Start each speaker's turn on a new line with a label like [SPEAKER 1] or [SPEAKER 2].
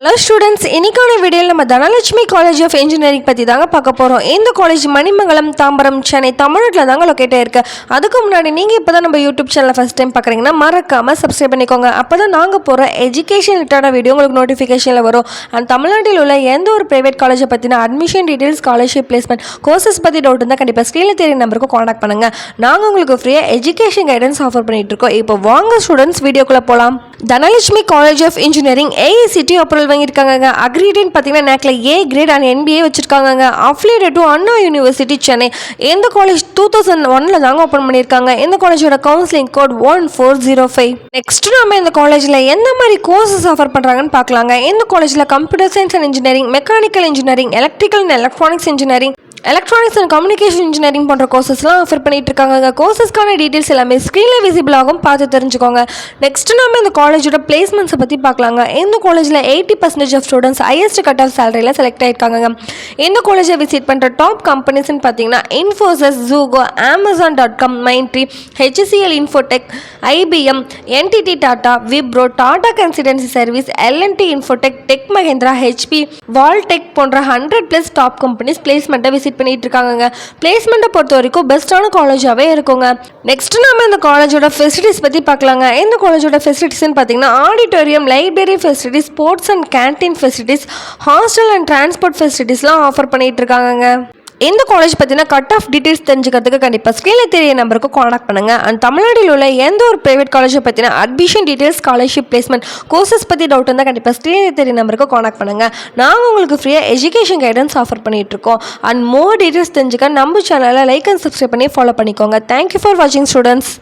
[SPEAKER 1] Hello students, இன்னைக்கான வீடியோவில் நம்ம தனலட்சுமி காலேஜ் ஆஃப் இன்ஜினியரிங் பற்றி தாங்க பார்க்க போகிறோம். இந்த காலேஜ் மணிமங்கலம், தாம்பரம், சென்னை, தமிழ்நாட்டில் தாங்க லொக்கேட் ஆயிருக்கு. அதுக்கு முன்னாடி நீங்கள் இப்போ தான் நம்ம யூடியூப் சேனலை ஃபஸ்ட் டைம் பார்க்குறீங்கன்னா மறக்காமல் சப்ஸ்கிரைப் பண்ணிக்கோங்க. அப்போ தான் நாங்கள் போகிற எஜுகேஷன் ரிலேட்டடான வீடியோ உங்களுக்கு நோட்டிஃபிகேஷனில் வரும். அண்ட் தமிழ்நாட்டில் உள்ள எந்த ஒரு ப்ரைவேட் காலேஜை பற்றின admission details, scholarship, placement, courses பற்றி டவுட் இருந்தால் கண்டிப்பாக ஸ்க்ரீனில் தெரிய நம்பருக்கு காண்டாக்ட் பண்ணுங்கள். நாங்கள் உங்களுக்கு ஃப்ரீயாக எஜுகேஷன் கைடன்ஸ் ஆஃபர் பண்ணிகிட்டு இருக்கோம். இப்போ வாங்க ஸ்டூடெண்ட்ஸ் வீடியோக்குள்ளே போகலாம். Dhanalakshmi college of engineering AICTE approval வாங்கியிருக்காங்க. அக்ரிடேட் பார்த்தீங்கன்னா நேக்ல ஏ கிரேட் அண்ட் NBA வச்சிருக்காங்க. Affiliated to Anna university Chennai. இந்த காலேஜ் 2001 தாங்க ஓப்பன் பண்ணியிருக்காங்க. இந்த காலேஜோட கவுன்சிலிங் கோட் 1405. நெக்ஸ்ட் நம்ம இந்த காலேஜில் எந்த மாதிரி கோர்சஸ் ஆஃபர் பண்ணுறாங்கன்னு பார்க்கலாங்க. இந்த காலேஜில் computer science and engineering, mechanical engineering, electrical and electronics engineering, electronics and communication engineering போன்ற கோர்சஸ்லாம் ஆஃபர் பண்ணிட்டு இருக்காங்க. கோர்சஸ்க்கான டீட்டெயில்ஸ் எல்லாமே ஸ்க்ரீனில் விசிபிள் ஆகும், பார்த்து தெரிஞ்சுக்கோங்க. நெக்ஸ்ட் நம்ம இந்த காலேஜோட பிளேஸ்மெண்ட்ஸை பற்றி பார்க்கலாங்க. இந்த காலேஜில் 80% of students highest cut off சேலரியில் செலக்ட் ஆயிருக்காங்க. இந்த காலேஜை விசிட் பண்ணுற டாப் கம்பெனிஸ்ன்னு பார்த்தீங்கன்னா இன்ஃபோசிஸ், ஜூகோ, Amazon.com, Mindtree, HCL Infotech, IBM, NTT Tata, Wipro, Tata Consultancy Service, L&T Infotech, Tech Mahindra, HP, வால்டெக் போன்ற 100+ டாப் கம்பெனிஸ் பிளேஸ்மெண்ட்டை விசிட் பண்ணிட்டு இருக்காங்க. பிளேஸ்மெண்ட்டை பொறுத்த வரைக்கும் பெஸ்ட்டான காலேஜாகவே இருக்குங்க. நெக்ஸ்ட் நம்ம இந்த காலேஜோட ஃபெசிலிட்டிஸ் பற்றி பார்க்கலாங்க. இந்த காலேஜோட ஃபெசிலிட்டிஸ்ன்னு பார்த்தீங்கன்னா auditorium, library facilities, sports and canteen facilities, hostel and transport ஃபெசிலிட்டிஸ்லாம் ஆஃபர் பண்ணிட்டு இருக்காங்க. இந்த காலேஜ் பார்த்தீங்கன்னா கட் ஆஃப் டீட்டெயில்ஸ் தெரிஞ்சுக்கிறதுக்கு கண்டிப்பாக ஸ்க்ரீனில் தெரிய நம்பருக்கு காண்டாக்ட் பண்ணுங்கள். அண்ட் தமிழ்நாட்டில் உள்ள எந்த ஒரு ப்ரைவேட் காலேஜை பற்றின admission details, scholarship, placement, courses பற்றி டவுட் இருந்தால் கண்டிப்பாக ஸ்க்ரீனில் தெரிய நம்பருக்கு காண்டாக்ட் பண்ணுங்கள். நாங்கள் உங்களுக்கு ஃப்ரீயாக எஜுகேஷன் கைடன்ஸ் ஆஃபர் பண்ணிகிட்டு இருக்கோம். அண்ட் மோர் டீட்டெயில்ஸ் தெரிஞ்சுக்க நம்ம சேனலை லைக் அண்ட் சப்ஸ்கிரைப் பண்ணி ஃபாலோ பண்ணிக்கோங்க. தேங்க்யூ ஃபார் வாட்சிங் ஸ்டூடெண்ட்ஸ்.